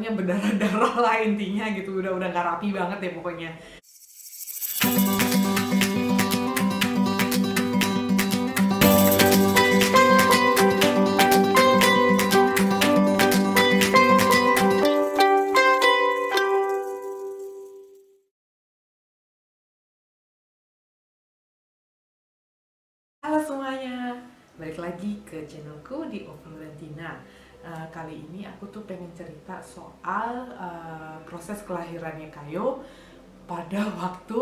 pokoknya berdarah-darah lah intinya gitu, udah nggak rapi banget ya pokoknya. Halo semuanya, balik lagi ke channelku di Valentina. Kali ini aku tuh pengen cerita soal proses kelahirannya Kayo pada waktu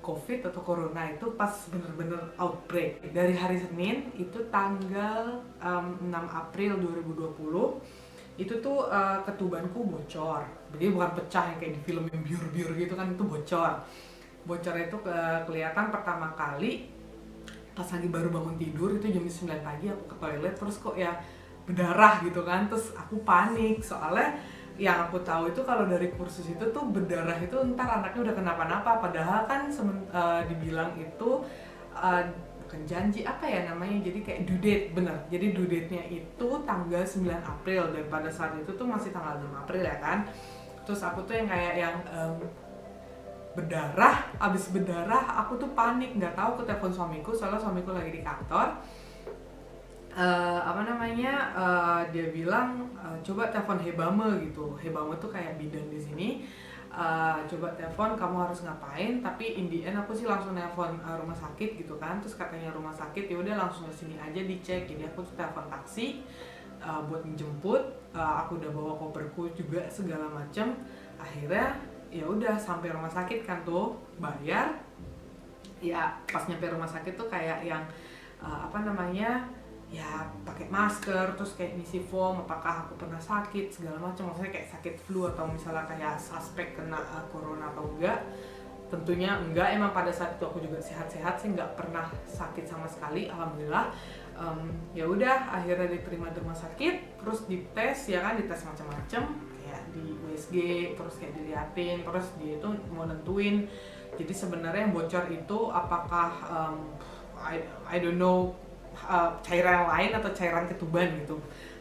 COVID atau Corona itu pas bener-bener outbreak. Dari hari Senin itu tanggal 6 April 2020 itu tuh ketubanku bocor. Jadi bukan pecah yang kayak di film yang biur-biur gitu kan, itu bocor. Bocornya itu kelihatan pertama kali pas lagi baru bangun tidur, itu jam 9 pagi aku ke toilet terus kok ya berdarah gitu kan, terus aku panik soalnya yang aku tahu itu kalau dari kursus itu tuh berdarah itu ntar anaknya udah kenapa-napa, padahal kan dibilang itu bukan janji apa ya namanya, jadi kayak due date, bener, jadi due date-nya itu tanggal 9 April dan pada saat itu tuh masih tanggal 6 April ya kan. Terus aku tuh yang kayak yang berdarah, abis berdarah aku tuh panik, nggak tahu, ke telepon suamiku soalnya suamiku lagi di kantor. Dia bilang coba telepon Hebame gitu. Hebame tuh kayak bidan di sini. Coba telepon, kamu harus ngapain, tapi in the end aku sih langsung telepon rumah sakit gitu kan. Terus katanya rumah sakit ya udah langsung ke sini aja dicek. Jadi aku tuh telepon taksi buat menjemput. Aku udah bawa koperku juga segala macam. Akhirnya ya udah sampai rumah sakit kan tuh bayar. Ya pas nyampe rumah sakit tuh kayak yang ya pakai masker, terus kayak ngisi form apakah aku pernah sakit segala macam, maksudnya kayak sakit flu atau misalnya kayak suspek kena corona atau enggak. Tentunya enggak, emang pada saat itu aku juga sehat-sehat sih, nggak pernah sakit sama sekali, alhamdulillah. Ya udah akhirnya diterima di rumah sakit, terus dites ya kan, dites macam-macam kayak di USG, terus kayak diliatin, terus dia itu mau nentuin. Jadi sebenarnya yang bocor itu apakah I don't know, cairan lain atau cairan ketuban gitu.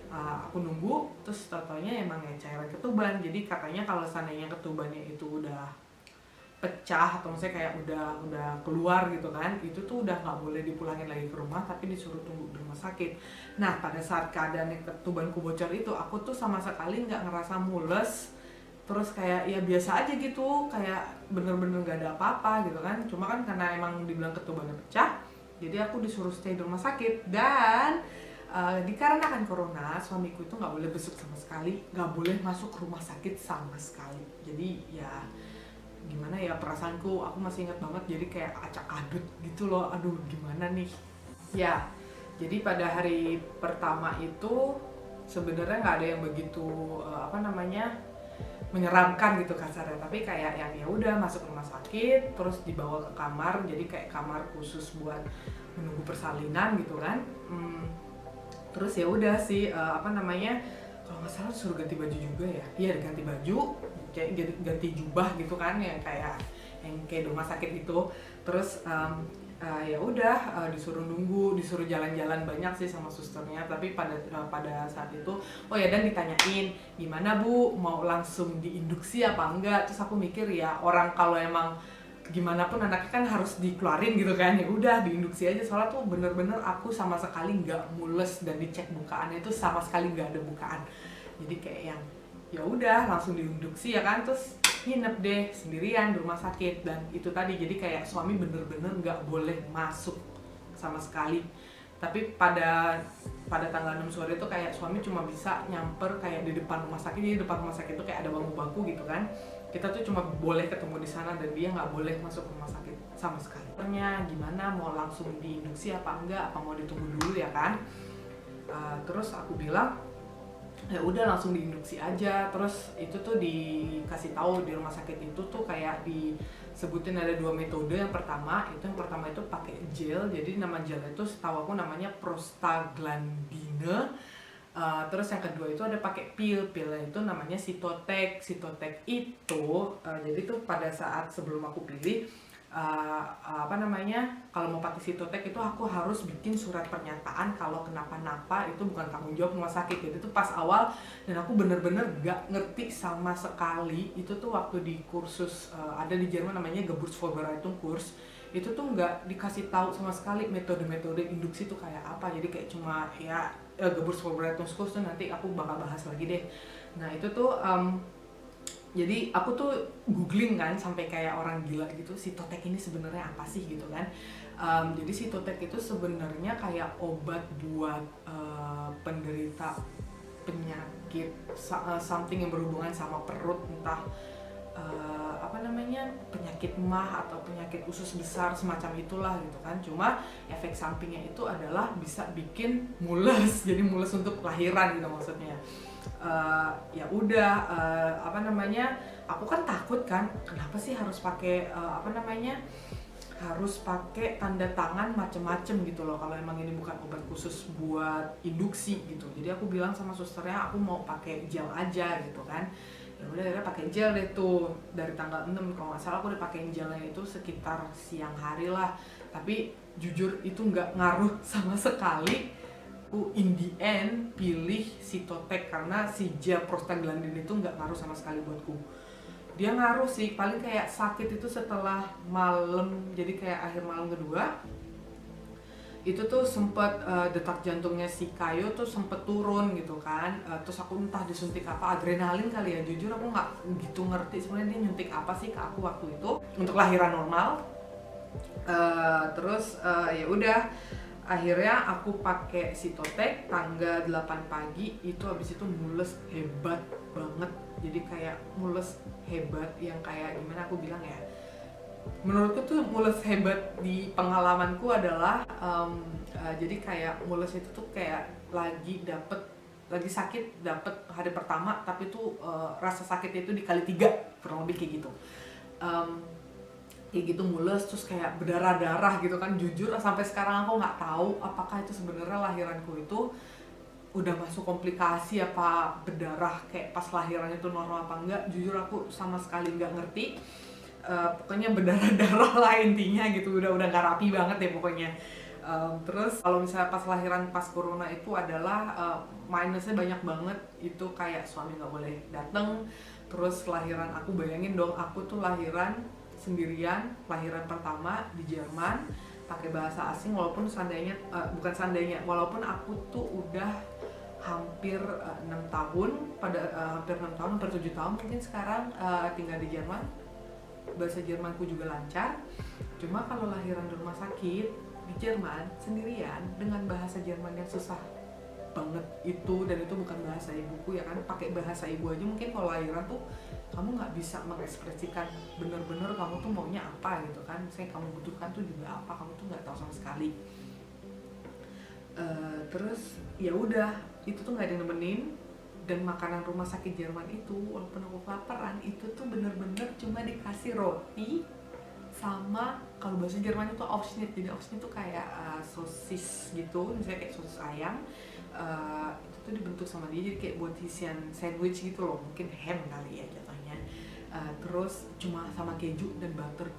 Aku nunggu, terus totalnya emang ya cairan ketuban. Jadi katanya kalau seandainya ketubannya itu udah pecah atau misalnya kayak udah keluar gitu kan, itu tuh udah nggak boleh dipulangin lagi ke rumah, tapi disuruh tunggu di rumah sakit. Nah pada saat keadaan ketubanku bocor itu, aku tuh sama sekali nggak ngerasa mules, terus kayak ya biasa aja gitu, kayak bener-bener nggak ada apa-apa gitu kan. Cuma kan karena emang dibilang ketubannya pecah, jadi aku disuruh stay di rumah sakit. Dan dikarenakan corona, suamiku itu nggak boleh besuk sama sekali, nggak boleh masuk rumah sakit sama sekali. Jadi ya gimana ya perasaanku, aku masih ingat banget, jadi kayak acak adut gitu loh, aduh gimana nih ya. Jadi pada hari pertama itu sebenarnya nggak ada yang begitu menyeramkan gitu kasarnya, tapi kayak yang ya udah masuk rumah sakit terus dibawa ke kamar, jadi kayak kamar khusus buat menunggu persalinan gitu kan. Terus ya udah sih kalau nggak salah suruh ganti baju juga ya, iya ganti baju, kayak ganti jubah gitu kan, yang kayak di rumah sakit itu. Terus ya udah disuruh nunggu, disuruh jalan-jalan banyak sih sama susternya. Tapi pada saat itu oh ya, dan ditanyain gimana bu, mau langsung diinduksi apa enggak. Terus aku mikir ya orang kalau emang gimana pun anaknya kan harus dikeluarin gitu kan, ya udah diinduksi aja. Soalnya tuh bener-bener aku sama sekali nggak mules, dan dicek bukaannya itu sama sekali nggak ada bukaan. Jadi kayak yang ya udah langsung diinduksi ya kan. Terus nginep deh sendirian di rumah sakit. Dan itu tadi, jadi kayak suami bener-bener nggak boleh masuk sama sekali. Tapi pada tanggal 6 sore itu kayak suami cuma bisa nyamper kayak di depan rumah sakit. Jadi depan rumah sakit itu kayak ada bangku-bangku gitu kan, kita tuh cuma boleh ketemu di sana, dan dia nggak boleh masuk rumah sakit sama sekali. Ternyata gimana, mau langsung diinduksi apa enggak, apa mau ditunggu dulu ya kan. Terus aku bilang ya udah langsung diinduksi aja. Terus itu tuh dikasih tahu di rumah sakit itu tuh kayak disebutin ada 2 metode. Yang pertama itu pakai gel, jadi nama gel itu setahu aku namanya prostaglandine. Terus yang kedua itu ada pakai pilnya itu namanya Sitotek. Sitotek itu jadi tuh pada saat sebelum aku pilih apa namanya, kalau mau pakai Sitotek itu aku harus bikin surat pernyataan kalau kenapa-napa itu bukan tanggung jawab rumah sakit. Jadi itu pas awal, dan aku bener-bener gak ngerti sama sekali. Itu tuh waktu di kursus ada di Jerman namanya Geburtsvorbereitung Kurs, itu tuh nggak dikasih tahu sama sekali metode-metode induksi tuh kayak apa. Jadi kayak cuma ya Geburtsvorbereitung Kurs tuh nanti aku bakal bahas lagi deh. Nah itu tuh jadi aku tuh googling kan sampai kayak orang gila gitu, Sitotek ini sebenarnya apa sih gitu kan. Jadi Sitotek itu sebenarnya kayak obat buat penderita penyakit something yang berhubungan sama perut, entah apa namanya, penyakit mah atau penyakit usus besar semacam itulah gitu kan. Cuma efek sampingnya itu adalah bisa bikin mules, jadi mules untuk lahiran gitu maksudnya. Ya udah, apa namanya, aku kan takut kan, kenapa sih harus pakai apa namanya, harus pakai tanda tangan macem-macem gitu loh kalau emang ini bukan obat khusus buat induksi gitu. Jadi aku bilang sama susternya aku mau pakai gel aja gitu kan. Ya udah akhirnya pakai gel deh tuh dari tanggal 6 kalau nggak salah, aku udah pakai gelnya itu sekitar siang hari lah. Tapi jujur itu nggak ngaruh sama sekali. In the end pilih Sitotek karena si gel prostaglandin itu nggak ngaruh sama sekali buatku. Dia ngaruh sih, paling kayak sakit itu setelah malam, jadi kayak akhir malam kedua itu tuh sempet detak jantungnya si Kayo tuh sempet turun gitu kan. Terus aku entah disuntik apa, adrenalin kali ya, jujur aku nggak gitu ngerti sebenarnya dia nyuntik apa sih ke aku waktu itu untuk lahiran normal. Terus ya udah akhirnya aku pakai Sitotek tanggal 8 pagi itu, habis itu mules hebat banget. Jadi kayak mules hebat yang kayak gimana aku bilang ya, menurutku tuh mules hebat di pengalamanku adalah jadi kayak mules itu tuh kayak lagi sakit dapet hari pertama, tapi tuh rasa sakitnya itu dikali 3 kurang lebih kayak gitu. Kayak gitu mules, terus kayak berdarah-darah gitu kan. Jujur sampai sekarang aku nggak tahu apakah itu sebenarnya lahiranku itu udah masuk komplikasi apa berdarah kayak pas lahiran itu normal apa enggak. Jujur aku sama sekali nggak ngerti. Pokoknya berdarah-darah lah intinya gitu, udah nggak rapi banget deh pokoknya. Terus kalau misalnya pas lahiran pas corona itu adalah minusnya banyak banget. Itu kayak suami nggak boleh dateng. Terus lahiran aku, bayangin dong, aku tuh lahiran sendirian, lahiran pertama di Jerman pakai bahasa asing, walaupun walaupun aku tuh udah hampir 6 tahun, hampir 6 tahun, hampir 7 tahun mungkin sekarang tinggal di Jerman. Bahasa Jermanku juga lancar. Cuma kalau lahiran di rumah sakit di Jerman sendirian dengan bahasa Jerman yang susah banget itu, dan itu bukan bahasa ibuku ya kan, pakai bahasa ibu aja mungkin kalau lahiran tuh kamu nggak bisa mengekspresikan bener-bener kamu tuh maunya apa gitu kan. Misalnya kamu butuhkan tuh juga apa, kamu tuh nggak tahu sama sekali. Terus ya udah, itu tuh nggak ada yang nemenin. Dan makanan rumah sakit Jerman itu walaupun aku kelaparan, itu tuh bener-bener cuma dikasih roti sama, kalau bahasa Jerman itu Aufschnitt. Jadi Aufschnitt tuh kayak sosis gitu, misalnya kayak sosis ayam. Itu tuh dibentuk sama dia jadi kayak buat isian sandwich gitu loh, mungkin ham kali ya jatuhnya. Terus cuma sama keju dan butter,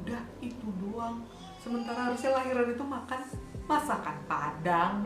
udah itu doang. Sementara harusnya lahiran itu makan masakan Padang.